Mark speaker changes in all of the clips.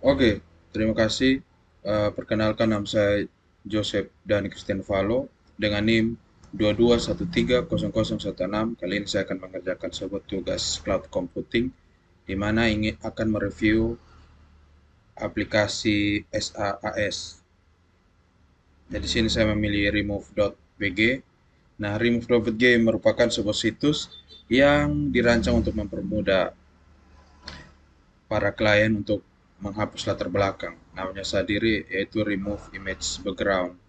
Speaker 1: Oke, terima kasih. Perkenalkan nama saya Joseph dan Christian Valo dengan NIM 22130016. Kali ini saya akan mengerjakan sebuah tugas cloud computing di mana ingin akan mereview aplikasi SaaS. Jadi sini saya memilih remove.bg. Nah, remove.bg merupakan sebuah situs yang dirancang untuk mempermudah para klien untuk menghapus latar belakang. Namanya sendiri yaitu remove image background.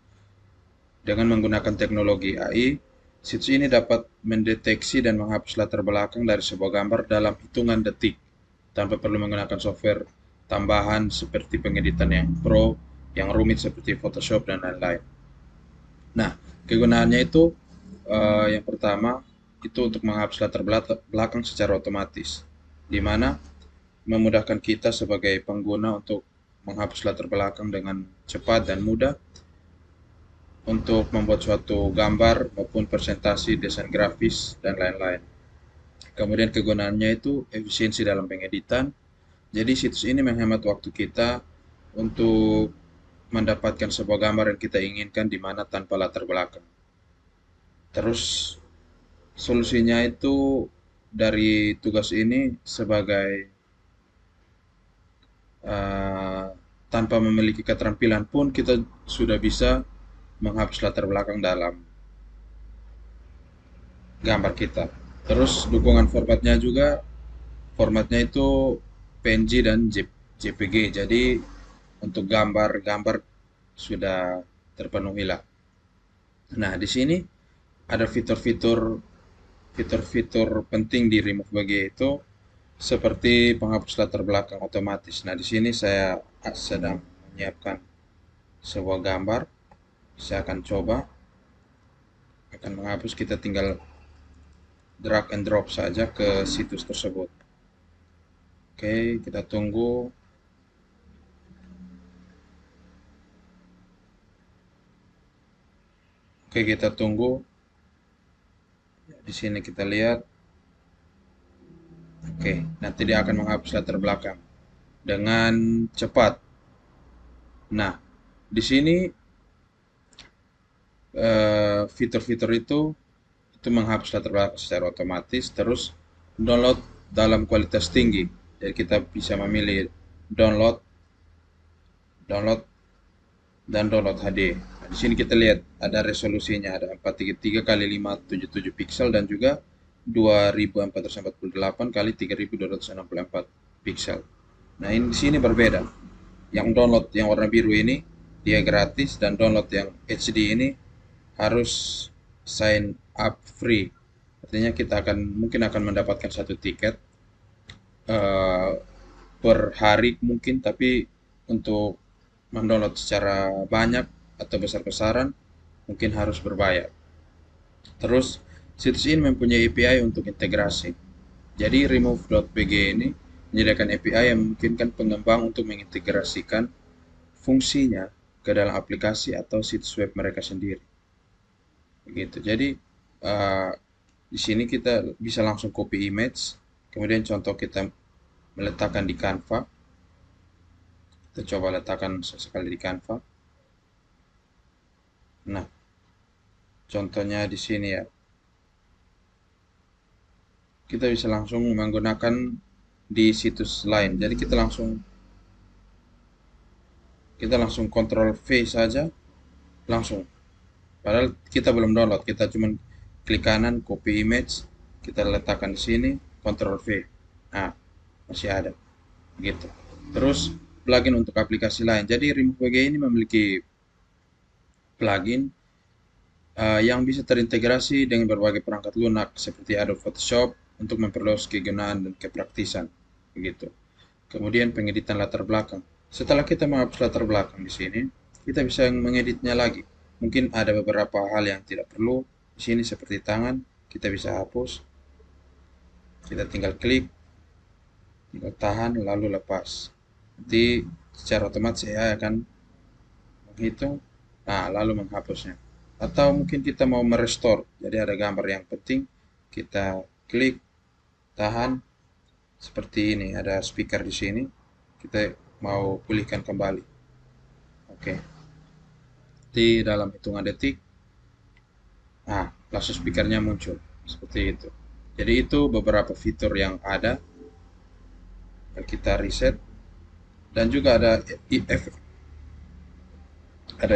Speaker 1: Dengan menggunakan teknologi AI, situs ini dapat mendeteksi dan menghapus latar belakang dari sebuah gambar dalam hitungan detik tanpa perlu menggunakan software tambahan seperti pengeditan yang pro, yang rumit seperti Photoshop dan lain-lain. Nah, kegunaannya itu yang pertama itu untuk menghapus latar belakang secara otomatis, di mana memudahkan kita sebagai pengguna untuk menghapus latar belakang dengan cepat dan mudah untuk membuat suatu gambar maupun presentasi, desain grafis, dan lain-lain. Kemudian kegunaannya itu efisiensi dalam pengeditan. Jadi situs ini menghemat waktu kita untuk mendapatkan sebuah gambar yang kita inginkan di mana tanpa latar belakang. Terus solusinya itu dari tugas ini sebagai uh, tanpa memiliki keterampilan pun kita sudah bisa menghapus latar belakang dalam gambar kita. Terus dukungan formatnya juga, formatnya itu PNG dan JPG. Jadi untuk gambar-gambar sudah terpenuhi lah. Nah, di sini ada fitur-fitur penting di Remove BG itu seperti penghapus latar belakang otomatis. Nah, di sini saya sedang menyiapkan sebuah gambar. Saya akan coba akan menghapus, kita tinggal drag and drop saja ke situs tersebut. Oke, kita tunggu. Oke, kita tunggu. Di sini kita lihat. Oke, nanti dia akan menghapus latar belakang dengan cepat. Nah, di sini fitur-fitur itu menghapus latar belakang secara otomatis, terus download dalam kualitas tinggi. Jadi kita bisa memilih download, download dan download HD. Nah, di sini kita lihat ada resolusinya, ada 433 kali 577 pixel dan juga 2448 kali 3264 pixel. Nah, ini di sini berbeda. Yang download yang warna biru ini dia gratis, dan download yang HD ini harus sign up free. Artinya kita mungkin akan mendapatkan satu tiket eh, per hari mungkin, tapi untuk mendownload secara banyak atau besar-besaran mungkin harus berbayar. Terus situs ini mempunyai API untuk integrasi. Jadi remove.pg ini menyediakan API yang memungkinkan pengembang untuk mengintegrasikan fungsinya ke dalam aplikasi atau situs web mereka sendiri. Begitu. Jadi uh, di sini kita bisa langsung copy image, kemudian contoh kita meletakkan di Canva. Kita coba letakkan sesekali di Canva. Nah, contohnya di sini ya. Kita bisa langsung menggunakan di situs lain. Jadi kita langsung Ctrl V saja, langsung. Padahal kita belum download, kita cuma klik kanan, copy image, kita letakkan di sini, Ctrl V. Nah, masih ada. Gitu. Terus plugin untuk aplikasi lain. Jadi Remove WG ini memiliki plugin yang bisa terintegrasi dengan berbagai perangkat lunak seperti Adobe Photoshop untuk memperluas kegunaan dan kepraktisan. Begitu. Kemudian pengeditan latar belakang. Setelah kita menghapus latar belakang di sini, kita bisa mengeditnya lagi. Mungkin ada beberapa hal yang tidak perlu di sini seperti tangan, kita bisa hapus. Kita tinggal klik, tinggal tahan lalu lepas. Nanti secara otomatis AI akan menghitung, nah lalu menghapusnya. Atau mungkin kita mau merestore, jadi ada gambar yang penting, kita klik, tahan, seperti ini. Ada speaker di sini, kita mau pulihkan kembali. Oke, di dalam hitungan detik, nah langsung speakernya muncul seperti itu. Jadi itu beberapa fitur yang ada yang kita reset, dan juga ada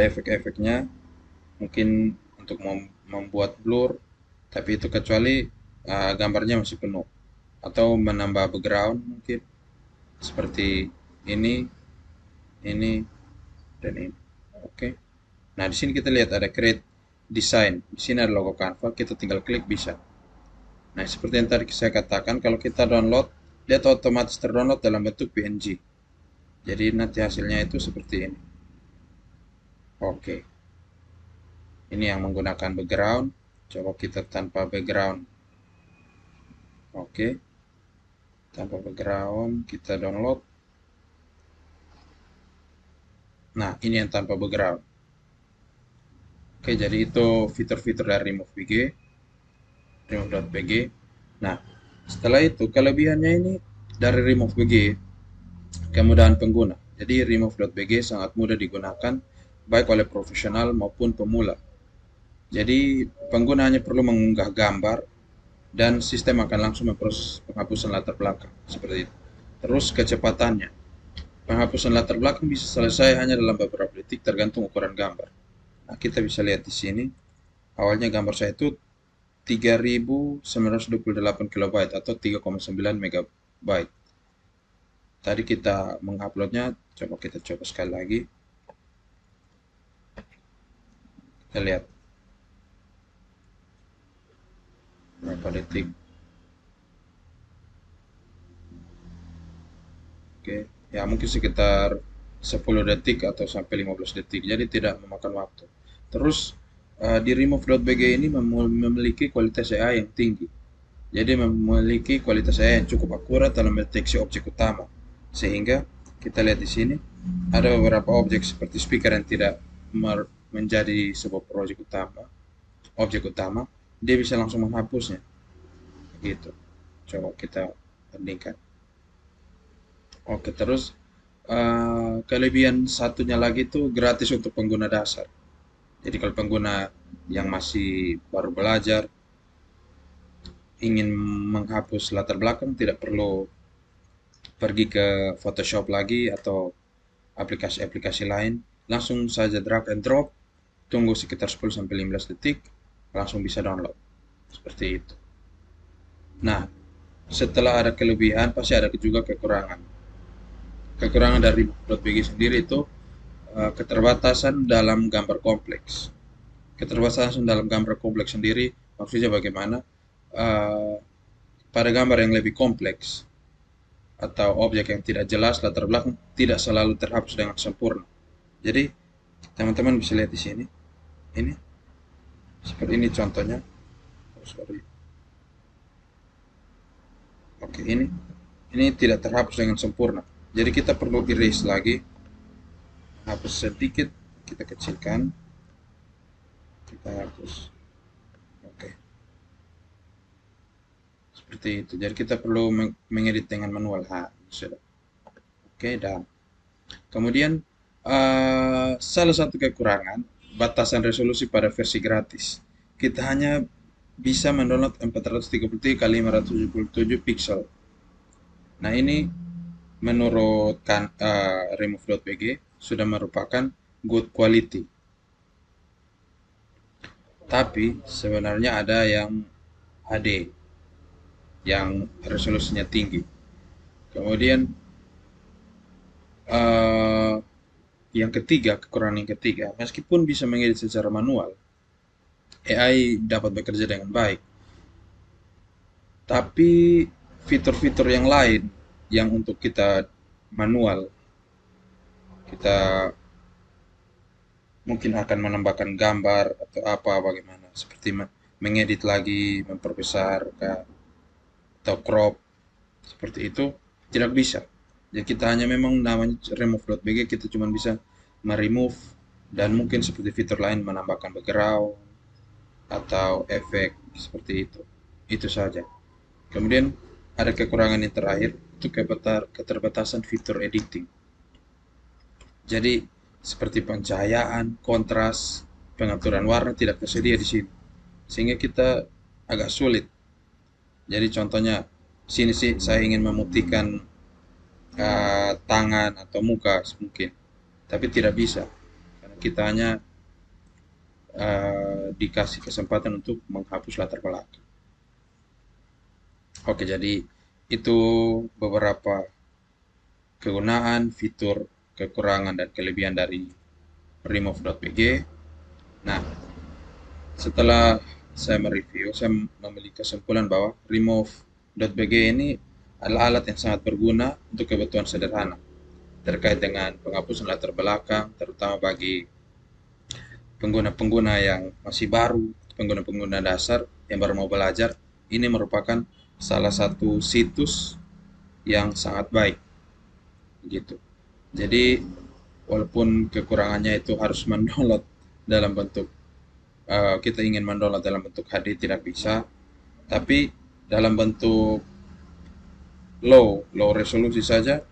Speaker 1: efek-efeknya, mungkin untuk membuat blur, tapi itu kecuali gambarnya masih penuh, atau menambah background mungkin seperti ini, ini, dan ini. Oke. Nah, di sini kita lihat ada create design. Di sini ada logo Canva, kita tinggal klik bisa. Nah, seperti yang tadi saya katakan, kalau kita download, dia otomatis terdownload dalam bentuk PNG. Jadi nanti hasilnya itu seperti ini. Oke. Ini yang menggunakan background. Coba kita tanpa background. Oke. Tanpa background, kita download. Nah, ini yang tanpa background. Oke, jadi itu fitur-fitur dari remove.bg. Nah, setelah itu kelebihannya ini dari remove.bg, kemudahan pengguna. Jadi remove.bg sangat mudah digunakan baik oleh profesional maupun pemula. Jadi pengguna hanya perlu mengunggah gambar dan sistem akan langsung memproses penghapusan latar belakang seperti itu. Terus kecepatannya, penghapusan latar belakang bisa selesai hanya dalam beberapa detik tergantung ukuran gambar. Nah, kita bisa lihat di sini. Awalnya gambar saya itu 3928 kilobyte atau 3,9 megabyte. Tadi kita menguploadnya, kita coba sekali lagi. Kita lihat berapa detik. Oke, ya mungkin sekitar 10 detik atau sampai 15 detik. Jadi tidak memakan waktu. Terus di remove.bg ini memiliki kualitas AI yang tinggi. Jadi memiliki kualitas AI yang cukup akurat dalam deteksi objek utama. Sehingga kita lihat di sini ada beberapa objek seperti speaker yang tidak menjadi sebuah objek utama, dia bisa langsung menghapusnya. Gitu. Coba kita bandingkan. Oke, terus kelebihan satunya lagi itu gratis untuk pengguna dasar. Jadi kalau pengguna yang masih baru belajar ingin menghapus latar belakang, tidak perlu pergi ke Photoshop lagi atau aplikasi-aplikasi lain, langsung saja drag and drop, tunggu sekitar 10-15 detik, langsung bisa download. Seperti itu. Nah, setelah ada kelebihan, pasti ada juga kekurangan. Kekurangan dari .bg sendiri itu keterbatasan dalam gambar kompleks. Keterbatasan dalam gambar kompleks sendiri maksudnya bagaimana? Eh, Pada gambar yang lebih kompleks atau objek yang tidak jelas, latar belakang tidak selalu terhapus dengan sempurna. Jadi teman-teman bisa lihat di sini. Ini seperti ini contohnya. Oh, sorry. Oke, ini tidak terhapus dengan sempurna. Jadi kita perlu erase lagi, hapus sedikit, kita kecilkan, kita hapus. Oke, seperti itu. Jadi kita perlu mengedit dengan manual. Sudah. Oke, dan kemudian salah satu kekurangan batasan resolusi pada versi gratis. Kita hanya bisa mendownload 433 kali 577 pixel. Nah, ini menurut remove.bg sudah merupakan good quality. Tapi sebenarnya ada yang HD yang resolusinya tinggi. Kemudian yang ketiga, kekurangan yang ketiga, meskipun bisa mengedit secara manual, AI dapat bekerja dengan baik. Tapi fitur-fitur yang lain yang untuk kita manual, kita mungkin akan menambahkan gambar atau apa bagaimana, seperti mengedit lagi, memperbesar atau crop, seperti itu tidak bisa. Jadi kita hanya memang namanya remove.bg, kita cuma bisa meremove dan mungkin seperti fitur lain menambahkan background atau efek seperti itu. Itu saja. Kemudian ada kekurangan yang terakhir, itu keterbatasan fitur editing. Jadi seperti pencahayaan, kontras, pengaturan warna tidak tersedia di sini. Sehingga kita agak sulit. Jadi contohnya sini sih saya ingin memutihkan tangan atau muka mungkin, tapi tidak bisa karena kita hanya dikasih kesempatan untuk menghapus latar belakang. Oke, jadi itu beberapa kegunaan, fitur, kekurangan dan kelebihan dari remove.bg. Nah, setelah saya mereview, saya memiliki kesimpulan bahwa remove.bg ini adalah alat yang sangat berguna untuk kebutuhan sederhana terkait dengan penghapusan latar belakang, terutama bagi pengguna-pengguna yang masih baru, pengguna-pengguna dasar yang baru mau belajar. Ini merupakan salah satu situs yang sangat baik, gitu. Jadi walaupun kekurangannya itu harus mendownload dalam bentuk kita ingin mendownload dalam bentuk HD tidak bisa, tapi dalam bentuk low resolusi saja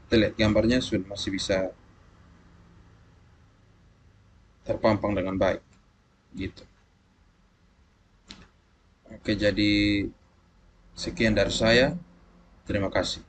Speaker 1: kita lihat gambarnya sudah masih bisa terpampang dengan baik, gitu. Oke, jadi sekian dari saya. Terima kasih.